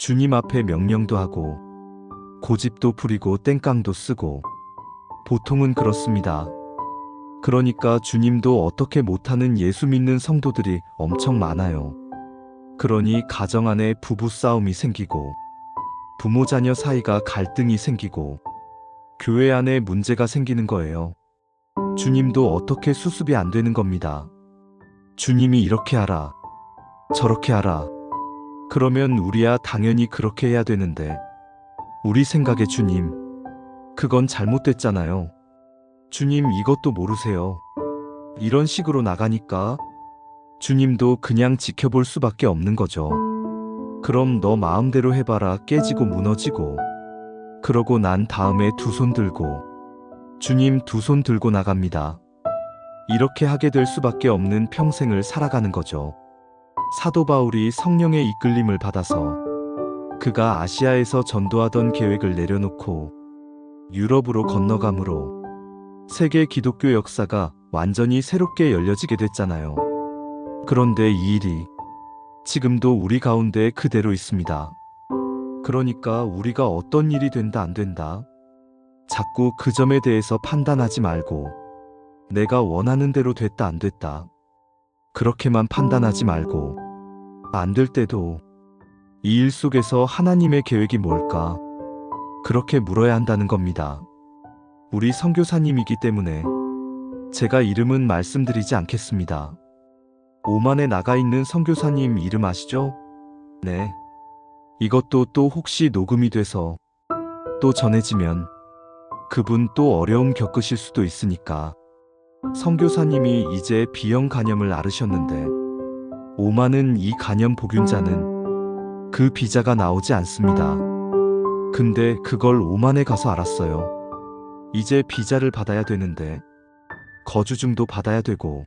주님 앞에 명령도 하고 고집도 부리고 땡깡도 쓰고 보통은 그렇습니다. 그러니까 주님도 어떻게 못하는 예수 믿는 성도들이 엄청 많아요. 그러니 가정 안에 부부싸움이 생기고 부모 자녀 사이가 갈등이 생기고 교회 안에 문제가 생기는 거예요. 주님도 어떻게 수습이 안 되는 겁니다. 주님이 이렇게 하라, 저렇게 하라. 그러면 우리야 당연히 그렇게 해야 되는데 우리 생각에 주님, 그건 잘못됐잖아요. 주님 이것도 모르세요. 이런 식으로 나가니까 주님도 그냥 지켜볼 수밖에 없는 거죠. 그럼 너 마음대로 해봐라 깨지고 무너지고 그러고 난 다음에 두 손 들고 주님 두 손 들고 나갑니다. 이렇게 하게 될 수밖에 없는 평생을 살아가는 거죠. 사도 바울이 성령의 이끌림을 받아서 그가 아시아에서 전도하던 계획을 내려놓고 유럽으로 건너감으로 세계 기독교 역사가 완전히 새롭게 열려지게 됐잖아요. 그런데 이 일이 지금도 우리 가운데 그대로 있습니다. 그러니까 우리가 어떤 일이 된다 안 된다 자꾸 그 점에 대해서 판단하지 말고 내가 원하는 대로 됐다 안 됐다 그렇게만 판단하지 말고 안 될 때도 이 일 속에서 하나님의 계획이 뭘까 그렇게 물어야 한다는 겁니다. 우리 선교사님이기 때문에 제가 이름은 말씀드리지 않겠습니다. 오만에 나가 있는 선교사님 이름 아시죠? 네. 이것도 또 혹시 녹음이 돼서 또 전해지면 그분 또 어려움 겪으실 수도 있으니까 선교사님이 이제 B형 간염을 앓으셨는데 오만은 이 간염 복균자는 그 비자가 나오지 않습니다. 근데 그걸 오만에 가서 알았어요. 이제 비자를 받아야 되는데 거주증도 받아야 되고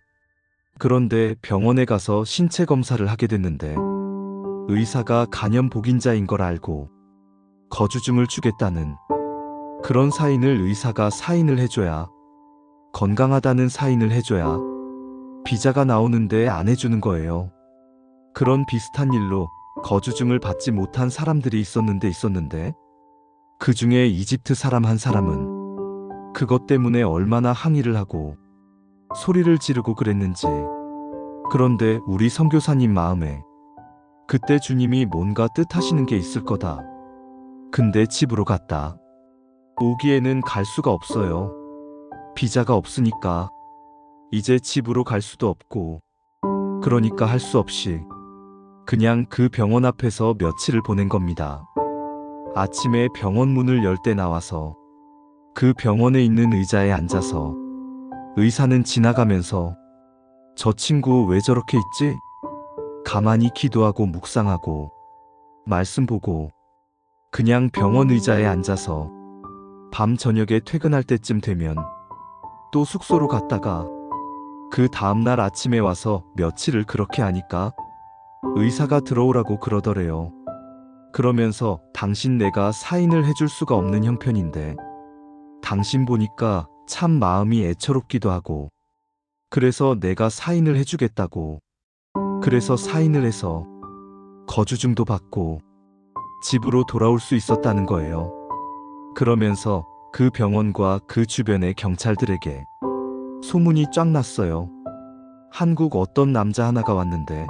그런데 병원에 가서 신체 검사를 하게 됐는데 의사가 간염 복인자인 걸 알고 거주증을 주겠다는 그런 사인을 의사가 사인을 해줘야 건강하다는 사인을 해줘야 비자가 나오는데 안 해주는 거예요. 그런 비슷한 일로 거주증을 받지 못한 사람들이 있었는데 그 중에 이집트 사람 한 사람은 그것 때문에 얼마나 항의를 하고 소리를 지르고 그랬는지. 그런데 우리 선교사님 마음에 그때 주님이 뭔가 뜻하시는 게 있을 거다. 근데 집으로 갔다. 오기에는 갈 수가 없어요. 비자가 없으니까 이제 집으로 갈 수도 없고 그러니까 할 수 없이 그냥 그 병원 앞에서 며칠을 보낸 겁니다. 아침에 병원 문을 열 때 나와서 그 병원에 있는 의자에 앉아서 의사는 지나가면서 저 친구 왜 저렇게 있지? 가만히 기도하고 묵상하고 말씀 보고 그냥 병원 의자에 앉아서 밤 저녁에 퇴근할 때쯤 되면 또 숙소로 갔다가 그 다음날 아침에 와서 며칠을 그렇게 하니까 의사가 들어오라고 그러더래요. 그러면서 당신 내가 사인을 해줄 수가 없는 형편인데 당신 보니까 참 마음이 애처롭기도 하고 그래서 내가 사인을 해주겠다고 그래서 사인을 해서 거주증도 받고 집으로 돌아올 수 있었다는 거예요. 그러면서 그 병원과 그 주변의 경찰들에게 소문이 쫙 났어요. 한국 어떤 남자 하나가 왔는데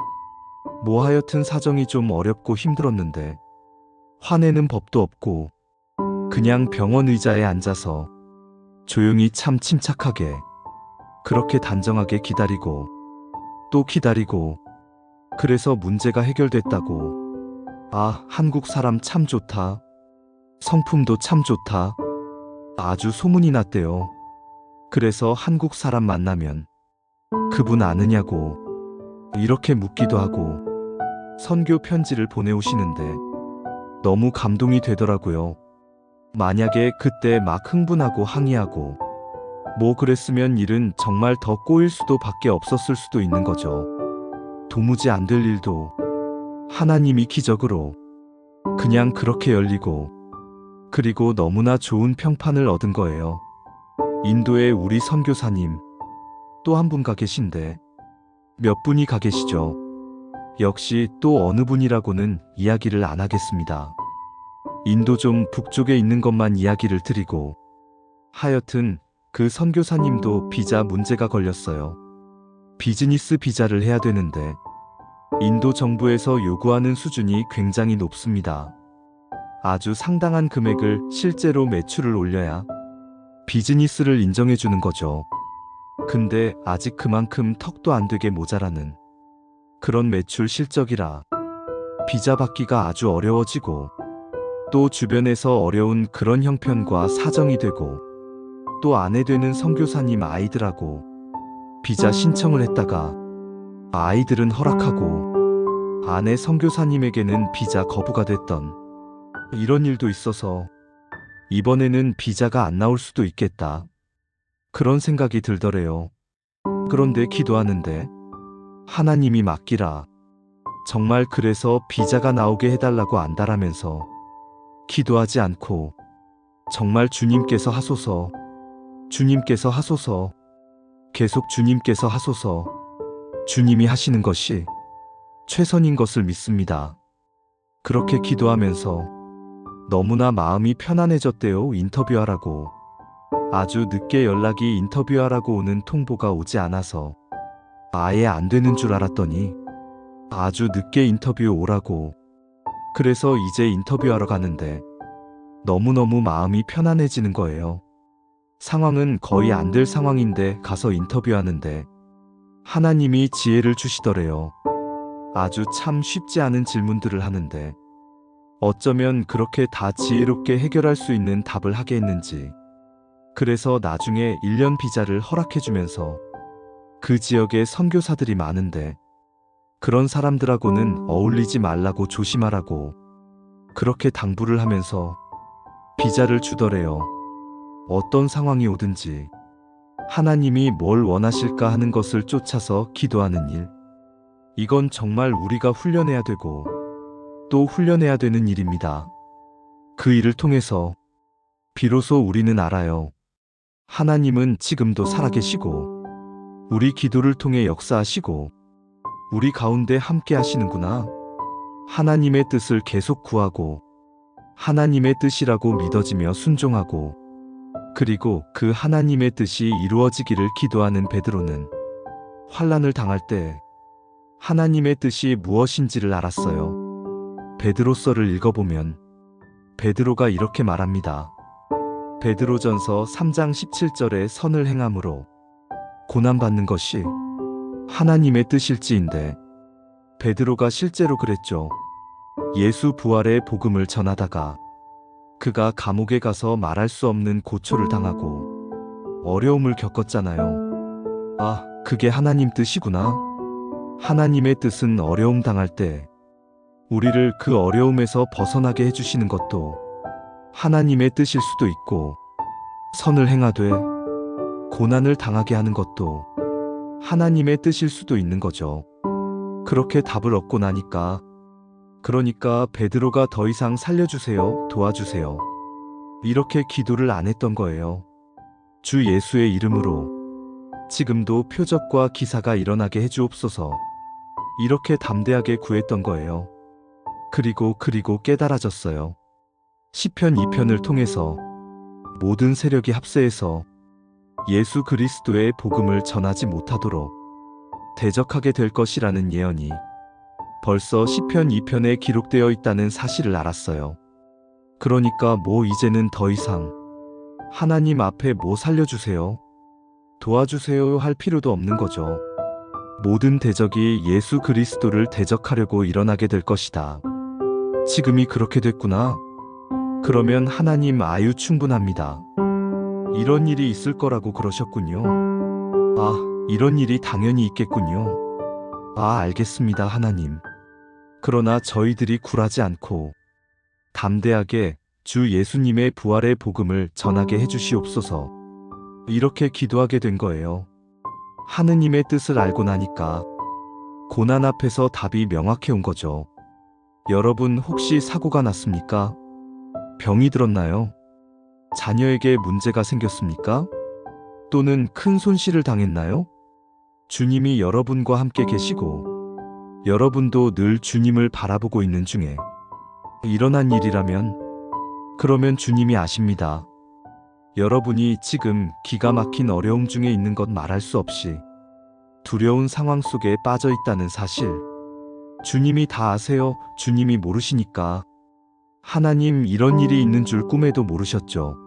뭐 하여튼 사정이 좀 어렵고 힘들었는데 화내는 법도 없고 그냥 병원 의자에 앉아서 조용히 참 침착하게 그렇게 단정하게 기다리고 또 기다리고 그래서 문제가 해결됐다고. 아, 한국 사람 참 좋다. 성품도 참 좋다. 아주 소문이 났대요. 그래서 한국 사람 만나면 그분 아느냐고 이렇게 묻기도 하고 선교 편지를 보내오시는데 너무 감동이 되더라고요. 만약에 그때 막 흥분하고 항의하고 뭐 그랬으면 일은 정말 더 꼬일 수도 밖에 없었을 수도 있는 거죠. 도무지 안 될 일도 하나님이 기적으로 그냥 그렇게 열리고 그리고 너무나 좋은 평판을 얻은 거예요. 인도에 우리 선교사님 또 한 분 가 계신데 몇 분이 가 계시죠. 역시 또 어느 분이라고는 이야기를 안 하겠습니다. 인도종 북쪽에 있는 것만 이야기를 드리고, 하여튼 그 선교사님도 비자 문제가 걸렸어요. 비즈니스 비자를 해야 되는데 인도 정부에서 요구하는 수준이 굉장히 높습니다. 아주 상당한 금액을 실제로 매출을 올려야 비즈니스를 인정해 주는 거죠. 근데 아직 그만큼 턱도 안 되게 모자라는 그런 매출 실적이라 비자 받기가 아주 어려워지고, 또 주변에서 어려운 그런 형편과 사정이 되고, 또 아내 되는 선교사님 아이들하고 비자 신청을 했다가 아이들은 허락하고 아내 선교사님에게는 비자 거부가 됐던 이런 일도 있어서 이번에는 비자가 안 나올 수도 있겠다, 그런 생각이 들더래요. 그런데 기도하는데 하나님이 맡기라, 정말 그래서 비자가 나오게 해달라고 안달하면서 기도하지 않고 정말 주님께서 하소서, 주님께서 하소서, 계속 주님께서 하소서, 주님이 하시는 것이 최선인 것을 믿습니다. 그렇게 기도하면서 너무나 마음이 편안해졌대요. 인터뷰하라고. 아주 늦게 연락이 인터뷰하라고 오는 통보가 오지 않아서 아예 안 되는 줄 알았더니 아주 늦게 인터뷰 오라고. 그래서 이제 인터뷰하러 가는데 너무너무 마음이 편안해지는 거예요. 상황은 거의 안 될 상황인데 가서 인터뷰하는데 하나님이 지혜를 주시더래요. 아주 참 쉽지 않은 질문들을 하는데 어쩌면 그렇게 다 지혜롭게 해결할 수 있는 답을 하게 했는지, 그래서 나중에 1년 비자를 허락해주면서 그 지역에 선교사들이 많은데 그런 사람들하고는 어울리지 말라고 조심하라고 그렇게 당부를 하면서 비자를 주더래요. 어떤 상황이 오든지 하나님이 뭘 원하실까 하는 것을 쫓아서 기도하는 일, 이건 정말 우리가 훈련해야 되고 또 훈련해야 되는 일입니다. 그 일을 통해서 비로소 우리는 알아요. 하나님은 지금도 살아계시고 우리 기도를 통해 역사하시고 우리 가운데 함께 하시는구나. 하나님의 뜻을 계속 구하고 하나님의 뜻이라고 믿어지며 순종하고, 그리고 그 하나님의 뜻이 이루어지기를 기도하는 베드로는 환난을 당할 때 하나님의 뜻이 무엇인지를 알았어요. 베드로서를 읽어보면 베드로가 이렇게 말합니다. 베드로전서 3장 17절에 선을 행함으로 고난받는 것이 하나님의 뜻일지인데, 베드로가 실제로 그랬죠. 예수 부활의 복음을 전하다가 그가 감옥에 가서 말할 수 없는 고초를 당하고 어려움을 겪었잖아요. 아, 그게 하나님 뜻이구나. 하나님의 뜻은 어려움 당할 때 우리를 그 어려움에서 벗어나게 해주시는 것도 하나님의 뜻일 수도 있고, 선을 행하되 고난을 당하게 하는 것도 하나님의 뜻일 수도 있는 거죠. 그렇게 답을 얻고 나니까, 그러니까 베드로가 더 이상 살려주세요, 도와주세요, 이렇게 기도를 안 했던 거예요. 주 예수의 이름으로 지금도 표적과 기사가 일어나게 해주옵소서, 이렇게 담대하게 구했던 거예요. 그리고 깨달아졌어요. 시편 2편을 통해서 모든 세력이 합세해서 예수 그리스도의 복음을 전하지 못하도록 대적하게 될 것이라는 예언이 벌써 시편 2편에 기록되어 있다는 사실을 알았어요. 그러니까 이제는 더 이상 하나님 앞에 살려주세요, 도와주세요 할 필요도 없는 거죠. 모든 대적이 예수 그리스도를 대적하려고 일어나게 될 것이다. 지금이 그렇게 됐구나. 그러면 하나님 아유 충분합니다. 이런 일이 있을 거라고 그러셨군요. 아, 이런 일이 당연히 있겠군요. 아, 알겠습니다, 하나님. 그러나 저희들이 굴하지 않고 담대하게 주 예수님의 부활의 복음을 전하게 해주시옵소서, 이렇게 기도하게 된 거예요. 하느님의 뜻을 알고 나니까 고난 앞에서 답이 명확해 온 거죠. 여러분 혹시 사고가 났습니까? 병이 들었나요? 자녀에게 문제가 생겼습니까? 또는 큰 손실을 당했나요? 주님이 여러분과 함께 계시고 여러분도 늘 주님을 바라보고 있는 중에 일어난 일이라면 그러면 주님이 아십니다. 여러분이 지금 기가 막힌 어려움 중에 있는 것 말할 수 없이 두려운 상황 속에 빠져 있다는 사실. 주님이 다 아세요. 주님이 모르시니까. 하나님 이런 일이 있는 줄 꿈에도 모르셨죠.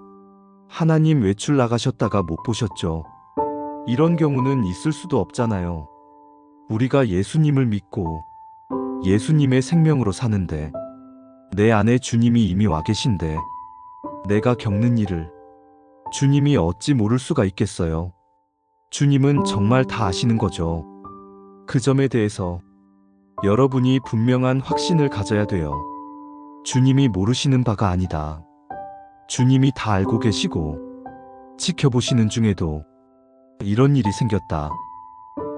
하나님 외출 나가셨다가 못 보셨죠. 이런 경우는 있을 수도 없잖아요. 우리가 예수님을 믿고 예수님의 생명으로 사는데 내 안에 주님이 이미 와 계신데 내가 겪는 일을 주님이 어찌 모를 수가 있겠어요. 주님은 정말 다 아시는 거죠. 그 점에 대해서 여러분이 분명한 확신을 가져야 돼요. 주님이 모르시는 바가 아니다. 주님이 다 알고 계시고 지켜보시는 중에도 이런 일이 생겼다.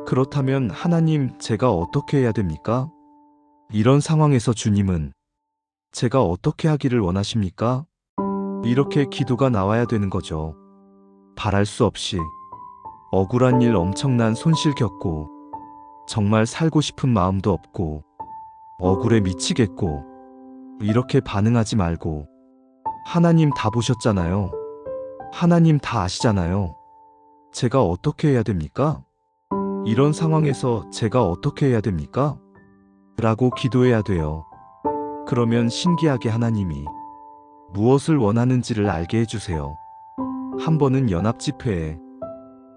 그렇다면 하나님, 제가 어떻게 해야 됩니까? 이런 상황에서 주님은 제가 어떻게 하기를 원하십니까? 이렇게 기도가 나와야 되는 거죠. 바랄 수 없이 억울한 일, 엄청난 손실 겪고 정말 살고 싶은 마음도 없고 억울해 미치겠고 이렇게 반응하지 말고 하나님 다 보셨잖아요. 하나님 다 아시잖아요. 제가 어떻게 해야 됩니까? 이런 상황에서 제가 어떻게 해야 됩니까? 라고 기도해야 돼요. 그러면 신기하게 하나님이 무엇을 원하는지를 알게 해주세요. 한 번은 연합집회에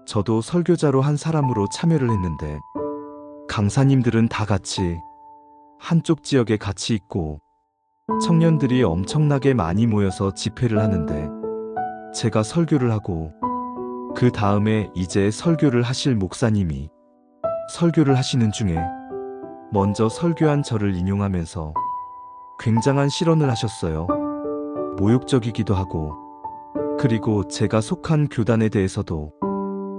저도 설교자로 한 사람으로 참여를 했는데 강사님들은 다 같이 한쪽 지역에 같이 있고 청년들이 엄청나게 많이 모여서 집회를 하는데 제가 설교를 하고 그 다음에 이제 설교를 하실 목사님이 설교를 하시는 중에 먼저 설교한 저를 인용하면서 굉장한 실언을 하셨어요. 모욕적이기도 하고 그리고 제가 속한 교단에 대해서도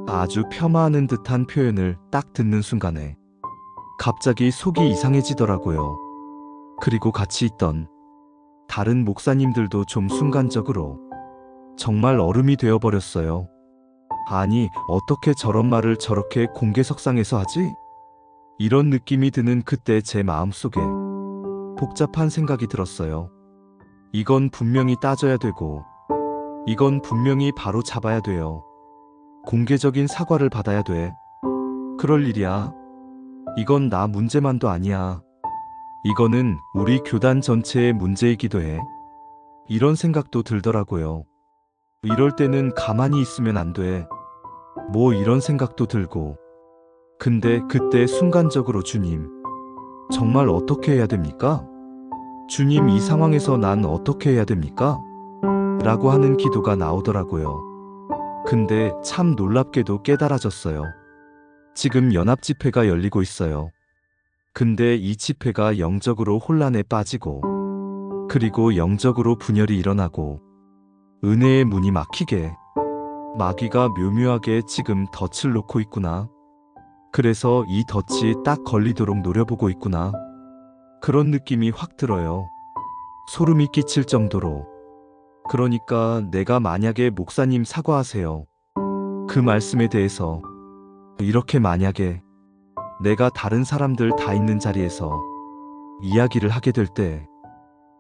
아주 폄하하는 듯한 표현을 딱 듣는 순간에 갑자기 속이 이상해지더라고요. 그리고 같이 있던 다른 목사님들도 좀 순간적으로 정말 얼음이 되어버렸어요. 아니, 어떻게 저런 말을 저렇게 공개석상에서 하지? 이런 느낌이 드는 그때 제 마음속에 복잡한 생각이 들었어요. 이건 분명히 따져야 되고 이건 분명히 바로 잡아야 돼요. 공개적인 사과를 받아야 돼. 그럴 일이야. 이건 나 문제만도 아니야. 이거는 우리 교단 전체의 문제이기도 해. 이런 생각도 들더라고요. 이럴 때는 가만히 있으면 안 돼. 뭐 이런 생각도 들고. 근데 그때 순간적으로 주님, 정말 어떻게 해야 됩니까? 주님, 이 상황에서 난 어떻게 해야 됩니까? 라고 하는 기도가 나오더라고요. 근데 참 놀랍게도 깨달아졌어요. 지금 연합집회가 열리고 있어요. 근데 이 집회가 영적으로 혼란에 빠지고 그리고 영적으로 분열이 일어나고 은혜의 문이 막히게 마귀가 묘묘하게 지금 덫을 놓고 있구나. 그래서 이 덫이 딱 걸리도록 노려보고 있구나. 그런 느낌이 확 들어요. 소름이 끼칠 정도로. 그러니까 내가 만약에 목사님 사과하세요. 그 말씀에 대해서 이렇게 만약에 내가 다른 사람들 다 있는 자리에서 이야기를 하게 될 때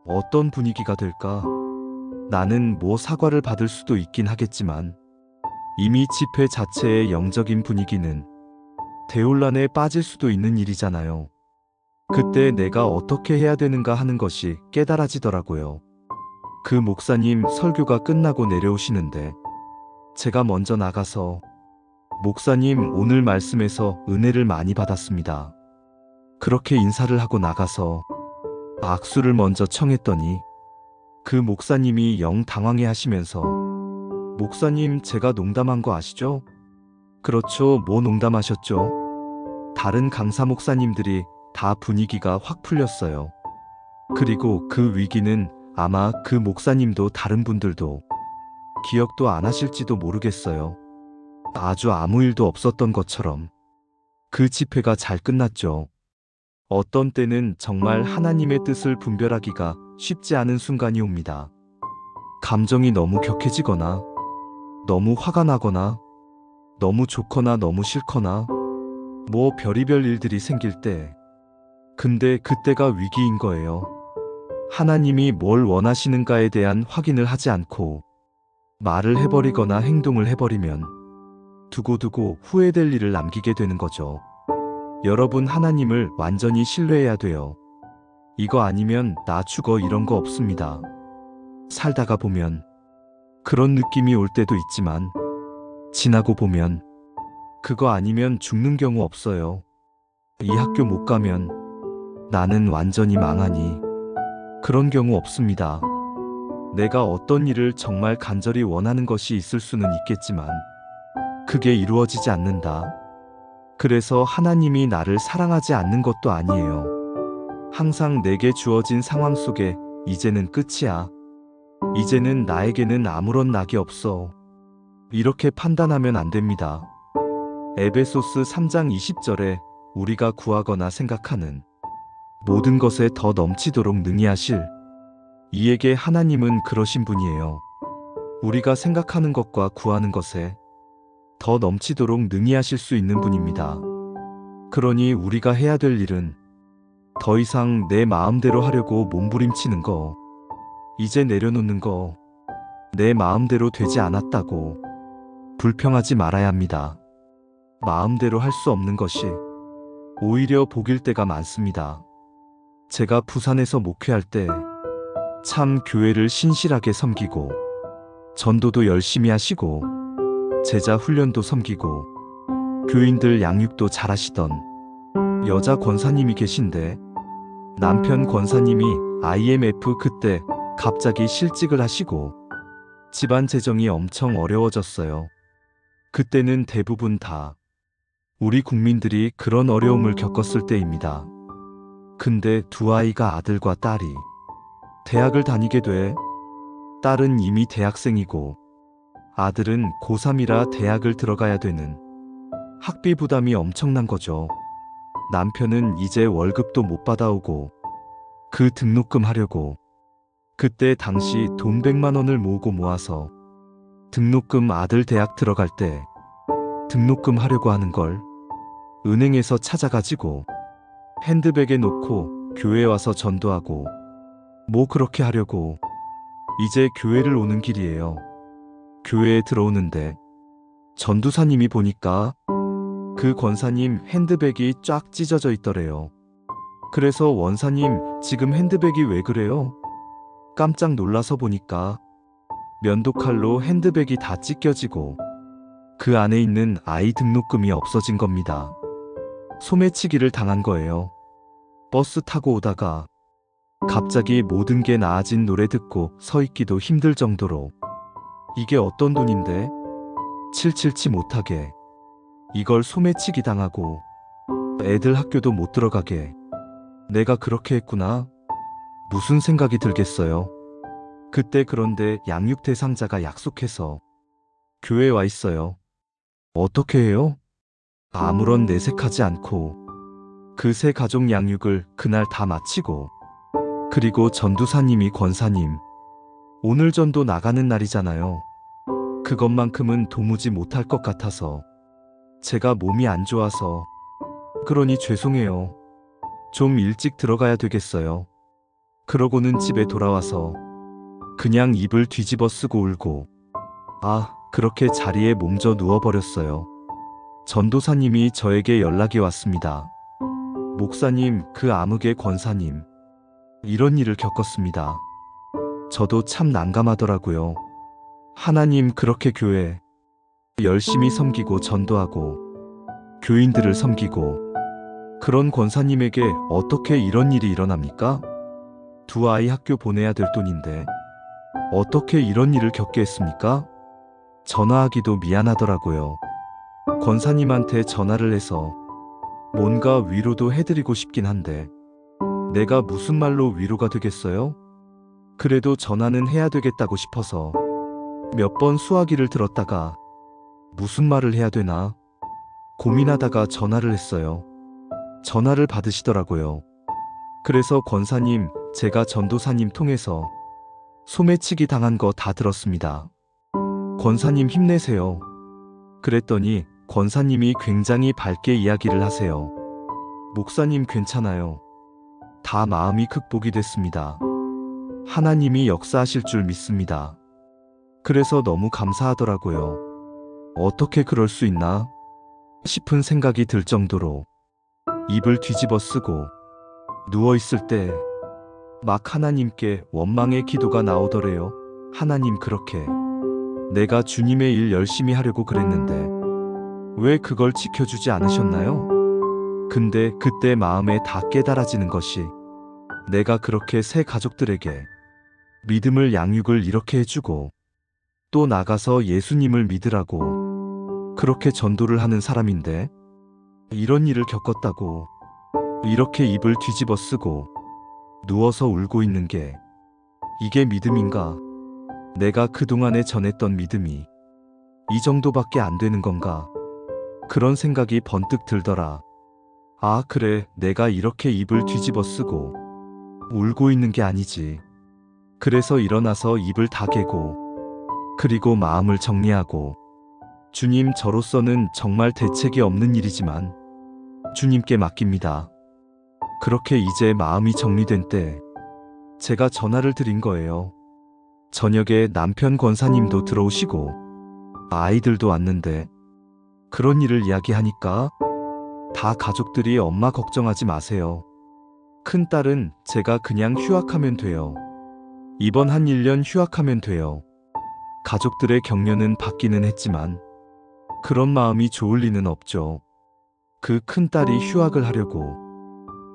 어떤 분위기가 될까? 나는 뭐 사과를 받을 수도 있긴 하겠지만 이미 집회 자체의 영적인 분위기는 대혼란에 빠질 수도 있는 일이잖아요. 그때 내가 어떻게 해야 되는가 하는 것이 깨달아지더라고요. 그 목사님 설교가 끝나고 내려오시는데 제가 먼저 나가서 목사님, 오늘 말씀에서 은혜를 많이 받았습니다. 그렇게 인사를 하고 나가서 악수를 먼저 청했더니 그 목사님이 영 당황해 하시면서 목사님, 제가 농담한 거 아시죠? 그렇죠, 뭐 농담하셨죠? 다른 강사 목사님들이 다 분위기가 확 풀렸어요. 그리고 그 위기는 아마 그 목사님도 다른 분들도 기억도 안 하실지도 모르겠어요. 아주 아무 일도 없었던 것처럼 그 집회가 잘 끝났죠. 어떤 때는 정말 하나님의 뜻을 분별하기가 쉽지 않은 순간이 옵니다. 감정이 너무 격해지거나 너무 화가 나거나 너무 좋거나 너무 싫거나 뭐 별의별 일들이 생길 때 근데 그때가 위기인 거예요. 하나님이 뭘 원하시는가에 대한 확인을 하지 않고 말을 해버리거나 행동을 해버리면 두고두고 후회될 일을 남기게 되는 거죠. 여러분, 하나님을 완전히 신뢰해야 돼요. 이거 아니면 나 죽어 이런 거 없습니다. 살다가 보면 그런 느낌이 올 때도 있지만 지나고 보면 그거 아니면 죽는 경우 없어요. 이 학교 못 가면 나는 완전히 망하니 그런 경우 없습니다. 내가 어떤 일을 정말 간절히 원하는 것이 있을 수는 있겠지만 그게 이루어지지 않는다. 그래서 하나님이 나를 사랑하지 않는 것도 아니에요. 항상 내게 주어진 상황 속에 이제는 끝이야. 이제는 나에게는 아무런 낙이 없어. 이렇게 판단하면 안 됩니다. 에베소스 3장 20절에 우리가 구하거나 생각하는 모든 것에 더 넘치도록 능히 하실 이에게 하나님은 그러신 분이에요. 우리가 생각하는 것과 구하는 것에 더 넘치도록 능히 하실 수 있는 분입니다. 그러니 우리가 해야 될 일은 더 이상 내 마음대로 하려고 몸부림치는 거, 이제 내려놓는 거, 내 마음대로 되지 않았다고 불평하지 말아야 합니다. 마음대로 할 수 없는 것이 오히려 복일 때가 많습니다. 제가 부산에서 목회할 때 참 교회를 신실하게 섬기고 전도도 열심히 하시고 제자 훈련도 섬기고 교인들 양육도 잘하시던 여자 권사님이 계신데 남편 권사님이 IMF 그때 갑자기 실직을 하시고 집안 재정이 엄청 어려워졌어요. 그때는 대부분 다 우리 국민들이 그런 어려움을 겪었을 때입니다. 근데 두 아이가 아들과 딸이 대학을 다니게 돼. 딸은 이미 대학생이고 아들은 고3이라 대학을 들어가야 되는 학비 부담이 엄청난 거죠. 남편은 이제 월급도 못 받아오고 그 등록금 하려고 그때 당시 돈 100만 원을 모아서 등록금 아들 대학 들어갈 때 등록금 하려고 하는 걸 은행에서 찾아가지고 핸드백에 놓고 교회 와서 전도하고 뭐 그렇게 하려고 이제 교회를 오는 길이에요. 교회에 들어오는데 전도사님이 보니까 그 권사님 핸드백이 쫙 찢어져 있더래요. 그래서 원사님 지금 핸드백이 왜 그래요? 깜짝 놀라서 보니까 면도칼로 핸드백이 다 찢겨지고 그 안에 있는 아이 등록금이 없어진 겁니다. 소매치기를 당한 거예요. 버스 타고 오다가 갑자기 모든 게 나아진 노래 듣고 서 있기도 힘들 정도로 이게 어떤 돈인데 칠칠치 못하게 이걸 소매치기 당하고 애들 학교도 못 들어가게 내가 그렇게 했구나. 무슨 생각이 들겠어요. 그때 그런데 양육 대상자가 약속해서 교회에 와 있어요. 어떻게 해요? 아무런 내색하지 않고 그 세 가족 양육을 그날 다 마치고 그리고 전도사님이 권사님 오늘 전도 나가는 날이잖아요. 그것만큼은 도무지 못할 것 같아서 제가 몸이 안 좋아서 그러니 죄송해요. 좀 일찍 들어가야 되겠어요. 그러고는 집에 돌아와서 그냥 입을 뒤집어 쓰고 울고 그렇게 자리에 몸져 누워버렸어요. 전도사님이 저에게 연락이 왔습니다. 목사님, 그 암흑의 권사님 이런 일을 겪었습니다. 저도 참 난감하더라고요. 하나님, 그렇게 교회 열심히 섬기고 전도하고 교인들을 섬기고 그런 권사님에게 어떻게 이런 일이 일어납니까? 두 아이 학교 보내야 될 돈인데 어떻게 이런 일을 겪게 했습니까? 전화하기도 미안하더라고요. 권사님한테 전화를 해서 뭔가 위로도 해드리고 싶긴 한데 내가 무슨 말로 위로가 되겠어요? 그래도 전화는 해야 되겠다고 싶어서 몇 번 수화기를 들었다가 무슨 말을 해야 되나 고민하다가 전화를 했어요. 전화를 받으시더라고요. 그래서 권사님, 제가 전도사님 통해서 소매치기 당한 거 다 들었습니다. 권사님 힘내세요. 그랬더니 권사님이 굉장히 밝게 이야기를 하세요. 목사님 괜찮아요. 다 마음이 극복이 됐습니다. 하나님이 역사하실 줄 믿습니다. 그래서 너무 감사하더라고요. 어떻게 그럴 수 있나 싶은 생각이 들 정도로 입을 뒤집어 쓰고 누워있을 때 막 하나님께 원망의 기도가 나오더래요. 하나님, 그렇게 내가 주님의 일 열심히 하려고 그랬는데 왜 그걸 지켜주지 않으셨나요? 근데 그때 마음에 다 깨달아지는 것이 내가 그렇게 새 가족들에게 믿음을 양육을 이렇게 해주고 또 나가서 예수님을 믿으라고 그렇게 전도를 하는 사람인데 이런 일을 겪었다고 이렇게 입을 뒤집어 쓰고 누워서 울고 있는 게 이게 믿음인가? 내가 그동안에 전했던 믿음이 이 정도밖에 안 되는 건가? 그런 생각이 번뜩 들더라. 아, 그래, 내가 이렇게 입을 뒤집어 쓰고 울고 있는 게 아니지. 그래서 일어나서 입을 다 개고 그리고 마음을 정리하고 주님, 저로서는 정말 대책이 없는 일이지만 주님께 맡깁니다. 그렇게 이제 마음이 정리된 때 제가 전화를 드린 거예요. 저녁에 남편 권사님도 들어오시고 아이들도 왔는데 그런 일을 이야기하니까 다 가족들이 엄마 걱정하지 마세요. 큰딸은 제가 그냥 휴학하면 돼요. 이번 한 1년 휴학하면 돼요. 가족들의 격려는 받기는 했지만 그런 마음이 좋을 리는 없죠. 그 큰딸이 휴학을 하려고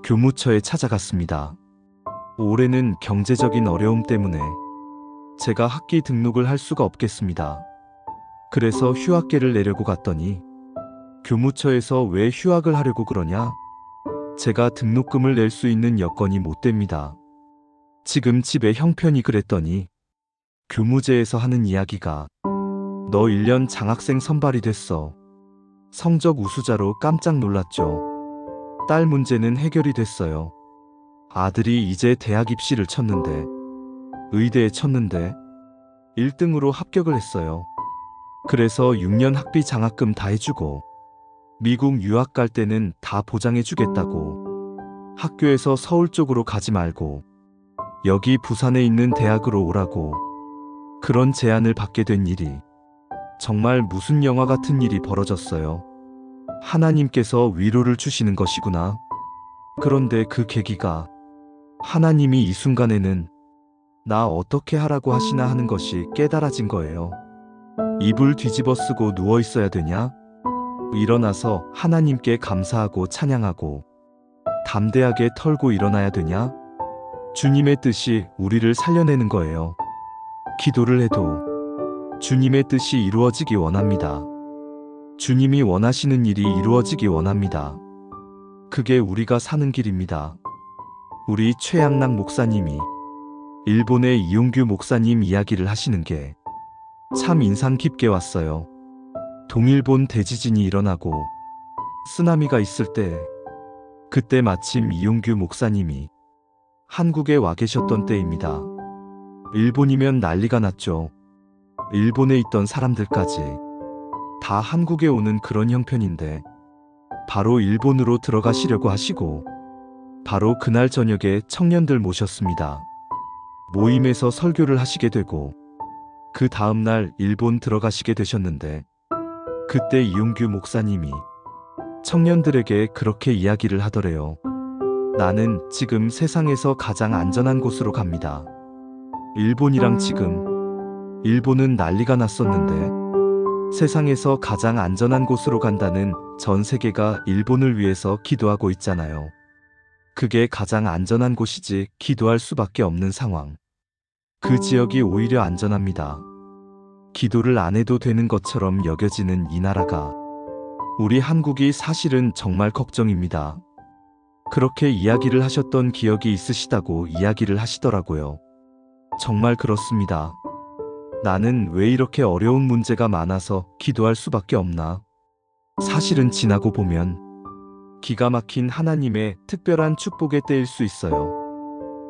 교무처에 찾아갔습니다. 올해는 경제적인 어려움 때문에 제가 학기 등록을 할 수가 없겠습니다. 그래서 휴학계를 내려고 갔더니 교무처에서 왜 휴학을 하려고 그러냐? 제가 등록금을 낼 수 있는 여건이 못 됩니다. 지금 집에 형편이 그랬더니 교무제에서 하는 이야기가 너 1년 장학생 선발이 됐어. 성적 우수자로 깜짝 놀랐죠. 딸 문제는 해결이 됐어요. 아들이 이제 대학 입시를 쳤는데 의대에 쳤는데 1등으로 합격을 했어요. 그래서 6년 학비 장학금 다 해주고 미국 유학 갈 때는 다 보장해 주겠다고 학교에서 서울 쪽으로 가지 말고 여기 부산에 있는 대학으로 오라고 그런 제안을 받게 된 일이 정말 무슨 영화 같은 일이 벌어졌어요. 하나님께서 위로를 주시는 것이구나. 그런데 그 계기가 하나님이 이 순간에는 나 어떻게 하라고 하시나 하는 것이 깨달아진 거예요. 이불 뒤집어 쓰고 누워 있어야 되냐? 일어나서 하나님께 감사하고 찬양하고 담대하게 털고 일어나야 되냐? 주님의 뜻이 우리를 살려내는 거예요. 기도를 해도 주님의 뜻이 이루어지기 원합니다. 주님이 원하시는 일이 이루어지기 원합니다. 그게 우리가 사는 길입니다. 우리 최양락 목사님이 일본의 이용규 목사님 이야기를 하시는 게 참 인상 깊게 왔어요. 동일본 대지진이 일어나고 쓰나미가 있을 때 그때 마침 이용규 목사님이 한국에 와 계셨던 때입니다. 일본이면 난리가 났죠. 일본에 있던 사람들까지 다 한국에 오는 그런 형편인데 바로 일본으로 들어가시려고 하시고 바로 그날 저녁에 청년들 모셨습니다. 모임에서 설교를 하시게 되고 그 다음날 일본 들어가시게 되셨는데 그때 이용규 목사님이 청년들에게 그렇게 이야기를 하더래요. 나는 지금 세상에서 가장 안전한 곳으로 갑니다. 일본이랑 지금 일본은 난리가 났었는데 세상에서 가장 안전한 곳으로 간다는 전 세계가 일본을 위해서 기도하고 있잖아요. 그게 가장 안전한 곳이지 기도할 수밖에 없는 상황. 그 지역이 오히려 안전합니다. 기도를 안 해도 되는 것처럼 여겨지는 이 나라가 우리 한국이 사실은 정말 걱정입니다. 그렇게 이야기를 하셨던 기억이 있으시다고 이야기를 하시더라고요. 정말 그렇습니다. 나는 왜 이렇게 어려운 문제가 많아서 기도할 수밖에 없나? 사실은 지나고 보면 기가 막힌 하나님의 특별한 축복의 때일 수 있어요.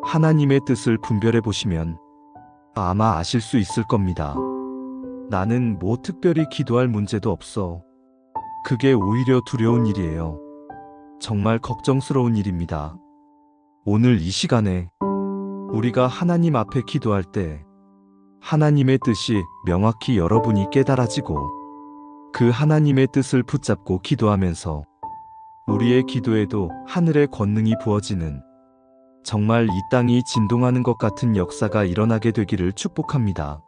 하나님의 뜻을 분별해 보시면 아마 아실 수 있을 겁니다. 나는 뭐 특별히 기도할 문제도 없어. 그게 오히려 두려운 일이에요. 정말 걱정스러운 일입니다. 오늘 이 시간에 우리가 하나님 앞에 기도할 때 하나님의 뜻이 명확히 여러분이 깨달아지고 그 하나님의 뜻을 붙잡고 기도하면서 우리의 기도에도 하늘의 권능이 부어지는 정말 이 땅이 진동하는 것 같은 역사가 일어나게 되기를 축복합니다.